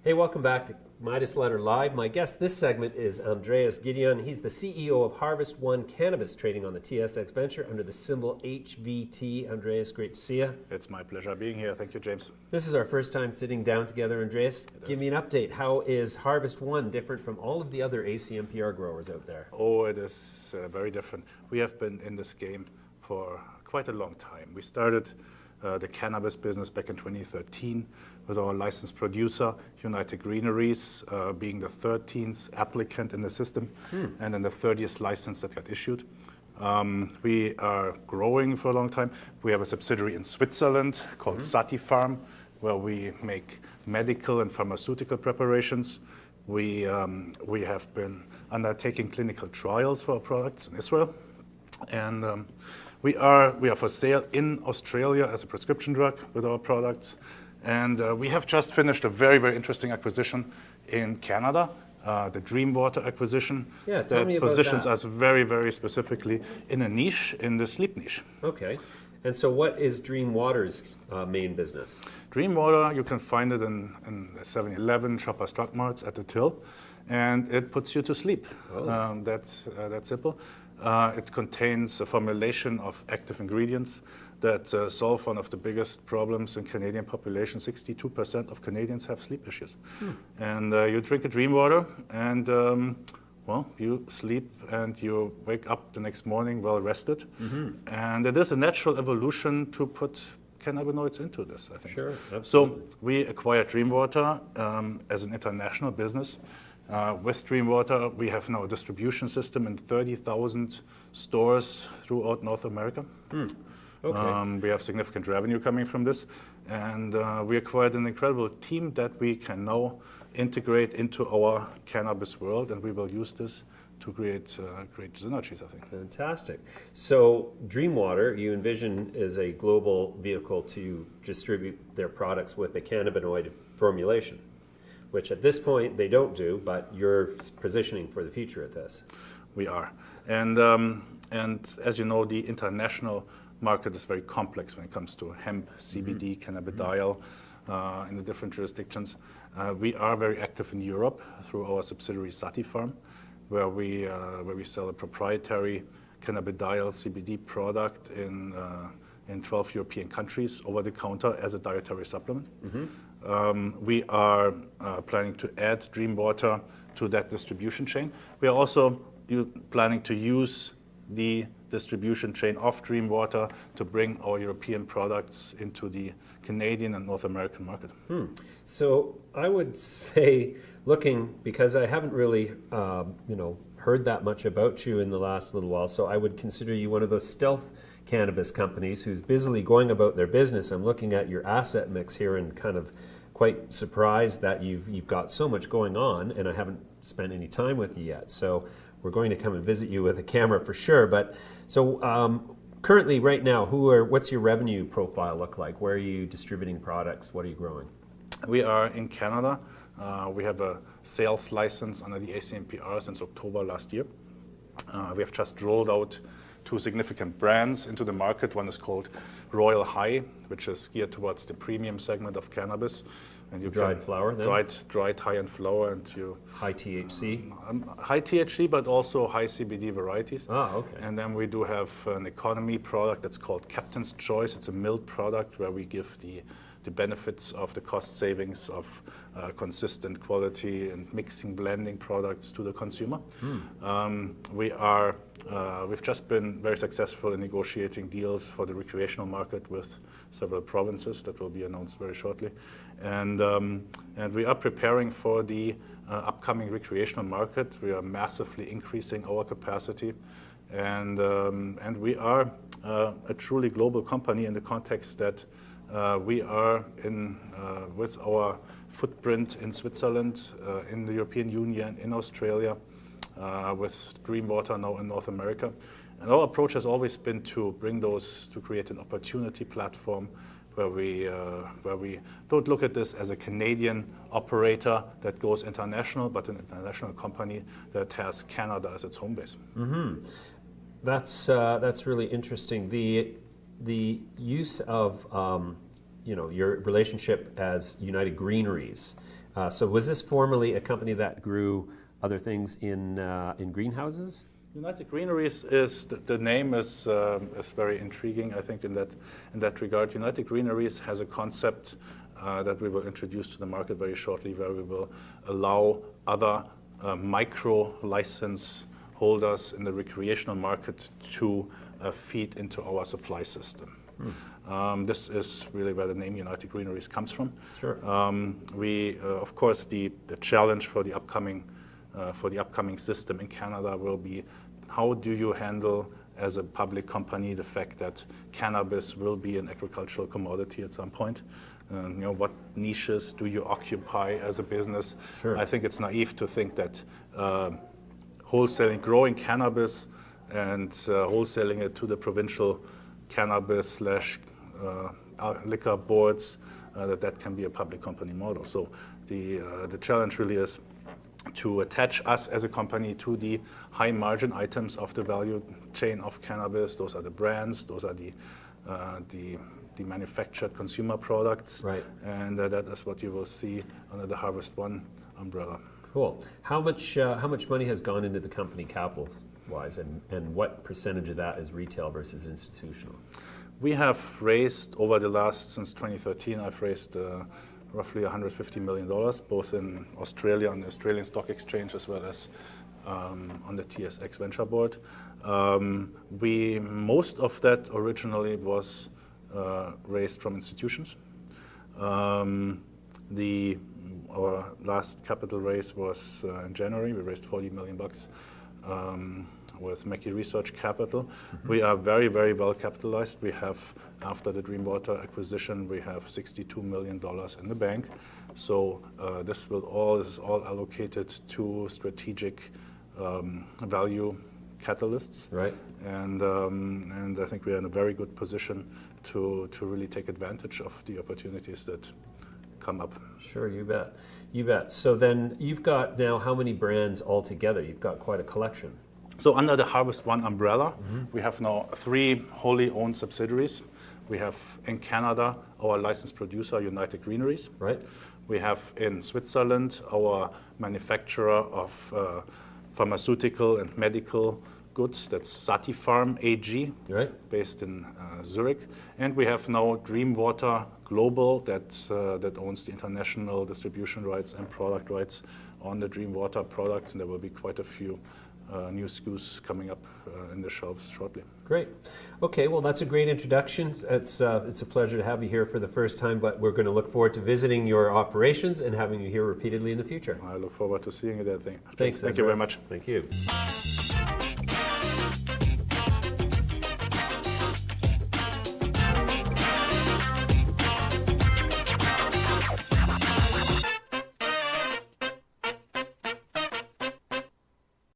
Hey, welcome back to Midas Letter Live. My guest this segment is Andreas Gedeon. He's the CEO of Harvest One Cannabis, trading on the TSX Venture under the symbol HVT. Andreas, great to see you. It's my pleasure being here. Thank you, James. This is our first time sitting down together. Andreas, give me an update. How is Harvest One different from all of the other ACMPR growers out there? Oh, it is very different. We have been in this game for quite a long time. We started the cannabis business back in 2013 with our licensed producer, United Greeneries, being the 13th applicant in the system and then the 30th license that got issued. We are growing for a long time. We have a subsidiary in Switzerland called Satifarm, where we make medical and pharmaceutical preparations. We have been undertaking clinical trials for our products in Israel. And we are for sale in Australia as a prescription drug with our products. And we have just finished a very, very interesting acquisition in Canada, the Dreamwater acquisition. Yeah, tell me about positions that. us very, very specifically in a niche, in the sleep niche. Okay. And so what is Dreamwater's main business? Dreamwater, you can find it in the 7-Eleven, Shoppers Drug Marts at the till, and it puts you to sleep. Oh. That's simple. It contains a formulation of active ingredients that solve one of the biggest problems in Canadian population. 62% of Canadians have sleep issues. And you drink a Dreamwater and well, you sleep and you wake up the next morning well rested. And it is a natural evolution to put cannabinoids into this, I think. Sure, absolutely. So we acquired Dreamwater as an international business. With Dreamwater, we have now a distribution system in 30,000 stores throughout North America. Okay. We have significant revenue coming from this, and we acquired an incredible team that we can now integrate into our cannabis world, and we will use this to create great synergies, I think. Fantastic. So Dreamwater, you envision is a global vehicle to distribute their products with a cannabinoid formulation, which at this point they don't do, but you're positioning for the future at this. We are. And as you know, the international market is very complex when it comes to hemp, CBD, cannabidiol in the different jurisdictions. We are very active in Europe through our subsidiary Satifarm, where we sell a proprietary cannabidiol CBD product in 12 European countries over the counter as a dietary supplement. We are planning to add Dreamwater to that distribution chain. We are also planning to use the distribution chain of Dreamwater to bring our European products into the Canadian and North American market. So I would say, because I haven't really heard that much about you in the last little while, so I would consider you one of those stealth cannabis companies who's busily going about their business. I'm looking at your asset mix here and kind of quite surprised that you've got so much going on, and I haven't spent any time with you yet. So we're going to come and visit you with a camera for sure. But so currently, right now, what's your revenue profile look like? Where are you distributing products? What are you growing? We are in Canada. We have a sales license under the ACMPR since October last year. We have just rolled out 2 significant brands into the market. One is called Royal High, which is geared towards the premium segment of cannabis. And you dried flower, then? Dried high-end flower, and you high THC. High THC, but also high CBD varieties. Ah, okay. And then we do have an economy product that's called Captain's Choice. It's a milled product where we give the benefits of the cost savings of consistent quality and mixing, blending products to the consumer. We've just been very successful in negotiating deals for the recreational market with several provinces that will be announced very shortly. And we are preparing for the upcoming recreational market. We are massively increasing our capacity. And we are a truly global company in the context that we are with our footprint in Switzerland, in the European Union, in Australia, with Dreamwater now in North America. And our approach has always been to bring those, to create an opportunity platform where we don't look at this as a Canadian operator that goes international, but an international company that has Canada as its home base. That's really interesting. The use of your relationship as United Greeneries So was this formerly a company that grew other things in greenhouses? United Greeneries is the name is very intriguing. I think in that regard, United Greeneries has a concept that we will introduce to the market very shortly, where we will allow other micro license holders in the recreational market to feed into our supply system. This is really where the name United Greeneries comes from. Sure. Of course, the challenge for the upcoming system in Canada will be, how do you handle as a public company the fact that cannabis will be an agricultural commodity at some point? What niches do you occupy as a business? Sure. I think it's naive to think that wholesaling, growing cannabis and wholesaling it to the provincial cannabis / liquor boards, that can be a public company model. So the challenge really is to attach us as a company to the high margin items of the value chain of cannabis. Those are the brands, those are the manufactured consumer products. Right. And that is what you will see under the Harvest One umbrella. Cool. How much money has gone into the company capital-wise, and what percentage of that is retail versus institutional? We have raised since 2013, I've raised roughly $150 million, both in Australia on the Australian Stock Exchange as well as on the TSX Venture Board. Most of that originally was raised from institutions. Our last capital raise was in January. We raised $40 million with Mackey Research Capital. Mm-hmm. We are very, very well capitalized. We have, after the Dreamwater acquisition, we have $62 million in the bank. So this is all allocated to strategic value catalysts. Right. And I think we are in a very good position to really take advantage of the opportunities that come up. Sure, you bet. You bet. So then you've got now how many brands altogether? You've got quite a collection. So under the Harvest One umbrella, we have now 3 wholly owned subsidiaries. We have in Canada our licensed producer, United Greeneries. Right. We have in Switzerland our manufacturer of pharmaceutical and medical goods, that's Satifarm AG, Right. based in Zurich. And we have now Dreamwater Global that owns the international distribution rights and product rights on the Dreamwater products, and there will be quite a few new SKUs coming up in the shelves shortly. Great. Okay, well, that's a great introduction. It's a pleasure to have you here for the first time, but we're going to look forward to visiting your operations and having you here repeatedly in the future. I look forward to seeing you there. Thanks. Thank you very much. Thank you.